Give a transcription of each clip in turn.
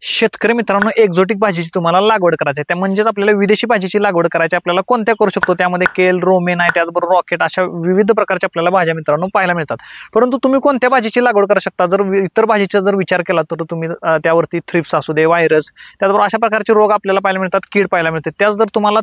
शेतकरी मित्रांनो, एक्झोटिक भाजीची तुम्हाला लागवड करायची आहे, त्या म्हणजेच आपल्याला विदेशी भाजीची लागवड करायची. आपल्याला कोणत्या करू शकतो, त्यामध्ये केल, रोमेन आहे, त्याचबरोबर रॉकेट, अशा विविध प्रकारच्या आपल्याला भाज्या मित्रांनो पाहायला मिळतात. परंतु तुम्ही कोणत्या भाजीची लागवड करू शकता, जर इतर भाजीचा जर विचार केला तर तुम्ही त्यावरती थ्रिप्स असू दे, व्हायरस, त्याचबरोबर अशा प्रकारचे रोग आपल्याला पाहायला मिळतात, कीड पाहायला मिळते. त्याच जर तुम्हाला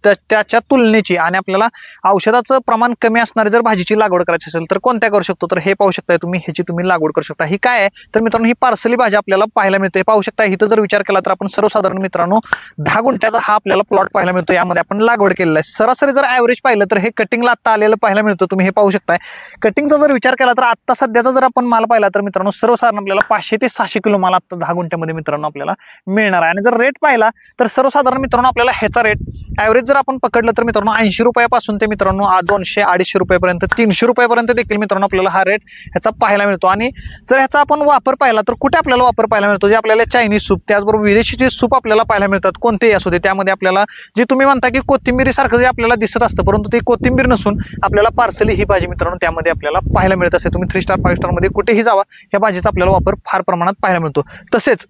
त्याच्या तुलनेची आणि आपल्याला औषधाचं प्रमाण कमी असणारी जर भाजीची लागवड करायची असेल तर कोणत्या करू शकतो, तर हे पाहू शकता तुम्ही, ह्याची तुम्ही लागवड करू शकता. ही काय आहे तर मित्रांनो, ही पार्सली भाजी आपल्याला पाहायला मिळते. पाहू शकता इथं जर विचार केला तर आपण सर्वसाधारण मित्रांनो 10 गुंठ्याचा हा आपल्याला प्लॉट पाहायला मिळतो. यामध्ये आपण लागवड केलेला आहे. सरासरी जर ॲव्हरेज पाहिलं तर हे कटिंगला आता आलेलं पाहायला मिळतं. तुम्ही हे पाहू शकताय. कटिंगचा जर विचार केला तर आता सध्याचा जर आपण माल पाहिला तर मित्रांनो सर्वसाधारण आपल्याला 500 ते 600 किलो माल आता 10 गुंठ्यामध्ये मित्रांनो आपल्याला मिळणार आहे. आणि जर रेट पाहिला तर सर्वसाधारण मित्रांनो आपल्याला ह्याचा रेट ॲव्हरेज जर आपण पकडलं तर मित्रांनो 80 रुपयापासून ते मित्रांनो 200-250 रुपयापर्यंत 300 रुपयापर्यंत देखील मित्रांनो आपल्याला हा रेट ह्याचा पाहायला मिळतो. आणि जर ह्याचा आपण वापर पाहिला तर कुठे आपल्याला वापर पाहायला मिळतो, जे आपल्याला चायनीज सूप, त्याचबरोबर विदेशीचे सूप आपल्याला पाहायला मिळतात. कोणतेही असू दे, त्यामध्ये आपल्याला जे तुम्ही म्हणता की कोथिंबीरी सारखं जे आपल्याला दिसत असतं, परंतु ते कोथिंबीर नसून आपल्याला पार्सली ही भाजी मित्रांनो त्यामध्ये आपल्याला पाहायला मिळत असते. तुम्ही 3 स्टार 5 स्टार मध्ये कुठेही जावा, या भाजीचा आपल्याला वापर फार प्रमाणात पाहायला मिळतो. तसेच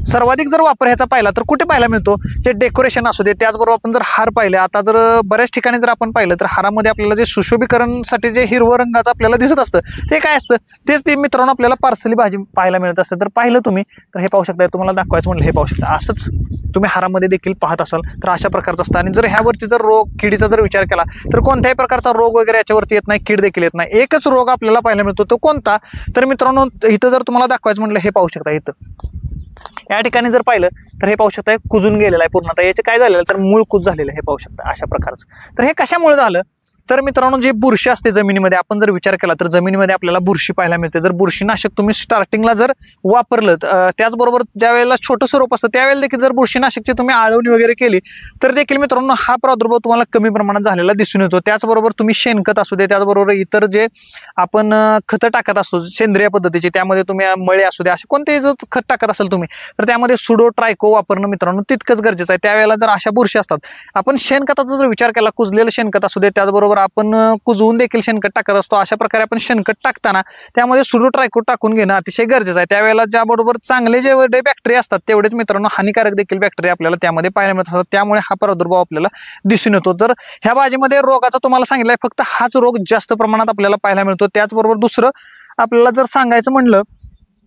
सर्वाधिक जर वापर ह्याचा पाहिला तर कुठे पाहायला मिळतो, जे डेकोरेशन असू दे, त्याचबरोबर आपण जर हार पाहिले, आता जर बऱ्याच ठिकाणी जर आपण पाहिलं तर हारामध्ये आपल्याला जे सुशोभीकरणसाठी जे हिरवं रंगाचं आपल्याला दिसत असतं ते काय असतं, तेच ते मित्रांनो आपल्याला पार्सली भाजी पाहायला मिळत असतं. तर पाहिलं तुम्ही तर हे पाहू शकता, तुम्हाला दाखवायचं म्हणलं हे पाहू शकता. असंच तुम्ही हारामध्ये देखील पाहत असाल तर अशा प्रकारचं असतं. आणि जर ह्यावरती जर रोग किडीचा जर विचार केला तर कोणत्याही प्रकारचा रोग वगैरे याच्यावरती येत नाही, कीड देखील येत नाही. एकच रोग आपल्याला पाहायला मिळतो, तो कोणता तर मित्रांनो इथं जर तुम्हाला दाखवायचं म्हणलं हे पाहू शकता. इथं या ठिकाणी जर पाहिलं तर हे पाहू शकता कुजून गेलेलं आहे पूर्णतः. याचे काय झालेलं तर मूळ कुज झालेलं आहे, हे पाहू शकता अशा प्रकारचं. तर हे कशामुळे झालं तर मित्रांनो, जे बुरशी असते जमिनीमध्ये, आपण जर विचार केला तर जमिनीमध्ये आपल्याला बुरशी पाहायला मिळते. जर बुरशीनाशक तुम्ही स्टार्टिंगला जर वापरलं, त्याचबरोबर ज्या वेळेला छोटंसं रोप असतं त्यावेळेला देखील जर बुरशीनाशकची तुम्ही आळवणी वगैरे केली तर देखील मित्रांनो हा प्रादुर्भाव तुम्हाला कमी प्रमाणात झालेला दिसून येतो. त्याचबरोबर तुम्ही शेणखत असू दे, त्याचबरोबर इतर जे आपण खतं टाकत असतो सेंद्रिय पद्धतीचे, त्यामध्ये तुम्ही मळे असू दे, असे कोणतेही जर खत टाकत असाल तुम्ही तर त्यामध्ये सुडो ट्रायको वापरणं मित्रांनो तितकंच गरजेचं आहे. त्यावेळेला जर अशा बुरशी असतात, आपण शेणखताचा जर विचार केला, कुजलेलं शेणखत असू दे, त्याचबरोबर आपण कुजवून देखील शेणखत टाकत असतो. अशा प्रकारे आपण शेणखत टाकताना त्यामध्ये सुडो ट्रायको टाकून घेणं अतिशय गरजेचं आहे. त्यावेळेला ज्याबरोबर चांगले जे बॅक्टेरिया असतात तेवढेच मित्रांनो हानिकारक देखील बॅक्टेरिया आपल्याला त्यामध्ये पाहायला मिळत असतात. त्यामुळे हा प्रादुर्भाव आपल्याला दिसून येतो. तर ह्या भाजीमध्ये रोगाचा तुम्हाला सांगितलंय, फक्त हाच रोग जास्त प्रमाणात आपल्याला पाहायला मिळतो. त्याचबरोबर दुसरं आपल्याला जर सांगायचं म्हणलं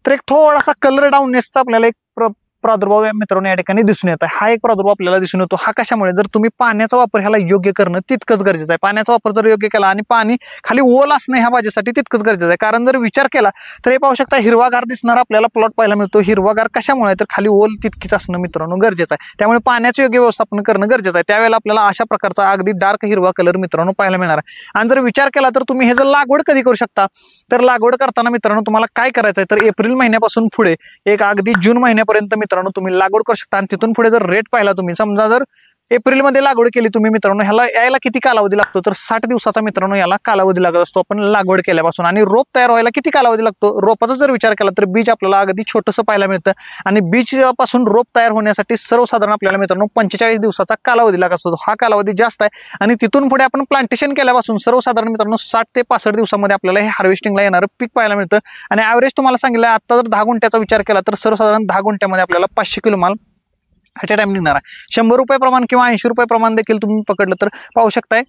तर एक थोडासा कलर डाऊननेसचा आपल्याला एक प्रादुर्भाव मित्रांनो या ठिकाणी दिसून येतो. हा एक प्रादुर्भाव आपल्याला दिसून येतो. हा कशामुळे, जर तुम्ही पाण्याचा वापर ह्याला योग्य करणं तितकंच गरजेचं आहे. पाण्याचा वापर जर योग्य केला आणि पाणी खाली ओल असणं ह्या भाजीसाठी तितकंच गरजेचं आहे. कारण जर विचार केला तर हे पाहू शकता हिरवागार दिसणारा आपल्याला प्लॉट पाहायला मिळतो. हिरवागार कशामुळे तर खाली ओल तितकीच असणं मित्रांनो गरजेचं आहे. त्यामुळे पाण्याचं योग्य व्यवस्थापन करणं गरजेचं आहे. त्यावेळेला आपल्याला अशा प्रकारचा अगदी डार्क हिरवा कलर मित्रांनो पाहायला मिळणार आहे. आणि जर विचार केला तर तुम्ही हे जर लागवड कधी करू शकता तर लागवड करताना मित्रांनो तुम्हाला काय करायचं आहे तर एप्रिल महिन्यापासून पुढे एक अगदी जून महिन्यापर्यंत मित्रांनो तुम्ही लागवड करू शकता. आणि तिथून पुढे जर रेट पाहिला तुम्ही, समजा जर एप्रिलमध्ये लागवड केली तुम्ही मित्रांनो, ह्याला यायला किती कालावधी लागतो तर 60 दिवसाचा मित्रांनो याला कालावधी लागत असतो आपण लागवड केल्यापासून. आणि रोप तयार व्हायला किती कालावधी लागतो, रोपाचा जर विचार केला तर बीज आपल्याला अगदी छोटंसं पाहायला मिळतं. आणि बीज पासून रोप तयार होण्यासाठी सर्वसाधारण आपल्याला मित्रांनो 45 दिवसाचा कालावधी लागत असतो. हा कालावधी जास्त आहे. आणि तिथून पुढे आपण प्लांटेशन केल्यापासून सर्वसाधारण मित्रांनो 60 ते 65 दिवसामध्ये आपल्याला हे हार्वेस्टिंगला येणारं पीक पाहायला मिळतं. आणि ॲव्हरेज तुम्हाला सांगितलं आता जर 10 गुंठ्याचा विचार केला तर सर्वसाधारण 10 गुंठ्यामध्ये आपल्याला 500 किलो माल ॲट अ टाइम निघणार आहे. 100 रुपये प्रमाण किंवा 80 रुपये प्रमाण देखील तुम्ही पकडलं तर पाहू शकताय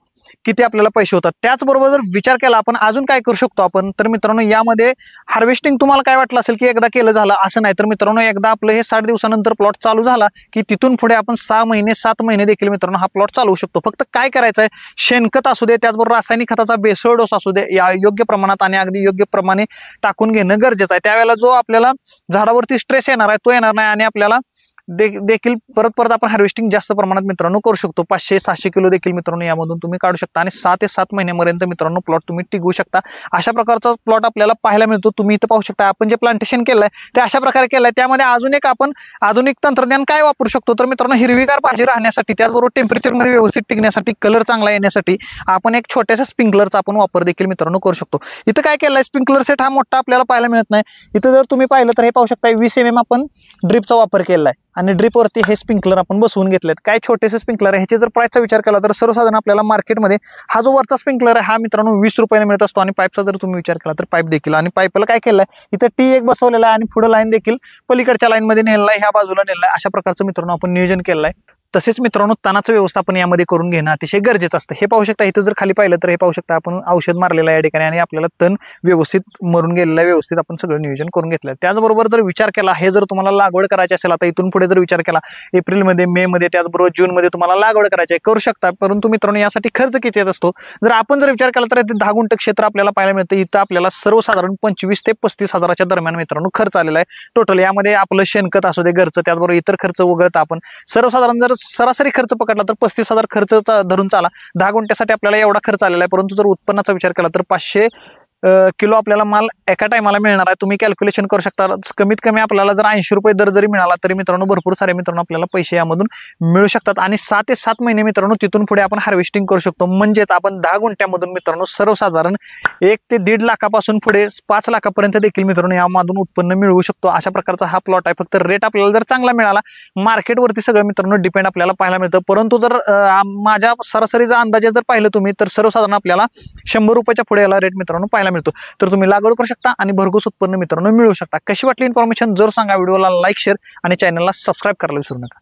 किती आपल्याला पैसे होतात. त्याचबरोबर जर विचार केला आपण अजून काय करू शकतो आपण तर मित्रांनो, यामध्ये हार्वेस्टिंग तुम्हाला काय वाटलं असेल की एकदा केलं झालं असं नाही तर मित्रांनो, एकदा आपलं हे 60 दिवसानंतर प्लॉट चालू झाला की तिथून पुढे आपण 6 महिने 7 महिने देखील मित्रांनो हा प्लॉट चालवू शकतो. फक्त काय करायचं आहे, शेणखत असू दे, त्याचबरोबर रासायनिक खताचा बेसळ डोस असू दे, या योग्य प्रमाणात आणि अगदी योग्य प्रमाणे टाकून घेणं गरजेचं आहे. त्यावेळेला जो आपल्याला झाडावरती स्ट्रेस येणार आहे तो येणार नाही आणि आपल्याला देखील परत आपण हार्वेस्टिंग जास्त प्रमाणात मित्रांनो करू शकतो. 500-600 किलो देखील मित्रांनो यामधून तुम्ही काढू शकता. आणि 6 ते 7 महिन्यापर्यंत मित्रांनो प्लॉट तुम्ही टिकवू शकता. अशा प्रकारचा प्लॉट आपल्याला पाहायला मिळतो. तुम्ही इथं पाहू शकता आपण जे प्लांटेशन केलंय ते अशा प्रकारे केलंय. त्यामध्ये अजून एक आपण आधुनिक तंत्रज्ञान काय वापरू शकतो तर मित्रांनो, हिरवीगार भाजी राहण्यासाठी, त्याचबरोबर टेम्परेचरमध्ये व्यवस्थित टिकण्यासाठी, कलर चांगला येण्यासाठी आपण एक छोट्याशा स्प्रिंकलरचा आपण वापर देखील मित्रांनो करू शकतो. इथं काय केलंय, स्प्रिंकलर सेट हा मोठा आपल्याला पाहायला मिळत नाही. इथं जर तुम्ही पाहिलं तर हे पाहू शकता 20 mm आपण ड्रिपचा वापर केलाय. आणि ड्रिपवरती हे स्प्रिंकलर आपण बसवून घेतलेत. काय छोटेसे स्प्रिंकलर आहे, ह्याचे जर प्राइसचा विचार केला तर सर्वसाधारण आपल्याला मार्केटमध्ये हा जो वरचा स्प्रिंकलर आहे हा मित्रांनो 20 रुपयाला मिळत असतो. आणि पाईपचा जर तुम्ही विचार केला तर पाईप देखील, आणि पाईपला काय केलंय इथं T1 बसवलेला आहे आणि पुढे लाईन देखील पलीकडच्या लाईन मध्ये नेलेला आहे, ह्या बाजूला नेलेला आहे. अशा प्रकारचं मित्रांनो आपण नियोजन केलेलं आहे. तसेच मित्रांनो तणाचं व्यवस्थापन यामध्ये करून घेणं अतिशय गरजेचं असतं. हे पाहू शकता, इथं जर खाली पाहिलं तर हे पाहू शकता आपण औषध मारलेलं आहे या ठिकाणी आणि आपल्याला तण व्यवस्थित मरून गेलेलं आहे, व्यवस्थित आपण सगळं नियोजन करून घेतलं. त्याचबरोबर जर विचार केला, हे जर तुम्हाला लागवड करायची असेल आता इथून पुढे जर विचार केला एप्रिलमध्ये, मे मध्ये, त्याचबरोबर जूनमध्ये तुम्हाला लागवड करायची आहे, करू शकता. परंतु मित्रांनो यासाठी खर्च किती येत असतो जर आपण जर विचार केला तर 10 गुंठ क्षेत्र आपल्याला पाहायला मिळतं. इथं आपल्याला सर्वसाधारण 25 ते 35 हजाराच्या दरम्यान मित्रांनो खर्च आलेला आहे टोटल. यामध्ये आपलं शेणखत असू दे घरचं, त्याचबरोबर इतर खर्च वगळता आपण सर्वसाधारण जर सरासरी खर्च पकडला तर 35,000 खर्च धरून चाला. 10 गुंठ्यासाठी आपल्याला एवढा खर्च आलेला आहे. परंतु जर उत्पन्नाचा विचार केला तर 500 किलो आपल्याला माल एका टायमाला मिळणार आहे. तुम्ही कॅल्क्युलेशन करू शकता. कमीत कमी आपल्याला जर 80 रुपये दर जरी मिळाला तरी मित्रांनो भरपूर सारे मित्रांनो आपल्याला पैसे यामधून मिळू शकतात. आणि 6 ते 7 महिने मित्रांनो तिथून पुढे आपण हार्वेस्टिंग करू शकतो. म्हणजेच आपण 10 गुंठ्यामधून मित्रांनो सर्वसाधारण 1 ते 1.5 लाखापासून पुढे 5 लाखापर्यंत देखील मित्रांनो यामधून उत्पन्न मिळवू शकतो. अशा प्रकारचा हा प्लॉट आहे. फक्त रेट आपल्याला जर चांगला मिळाला, मार्केटवरती सगळं मित्रांनो डिपेंड आपल्याला पाहायला मिळतं. परंतु जर माझ्या सरासरीचा अंदाजे जर पाहिलं तुम्ही तर सर्वसाधारण आपल्याला 100 रुपयाच्या पुढे याला रेट मित्रांनो पाहायला मिळतो. तर तुम्ही लागवड करू शकता आणि भरघोस उत्पन्न मित्रांनो मिळवू शकता. कशी वाटली इन्फॉर्मेशन जरूर सांगा. व्हिडिओला लाईक, शेअर आणि चॅनलला सबस्क्राईब करायला विसरू नका.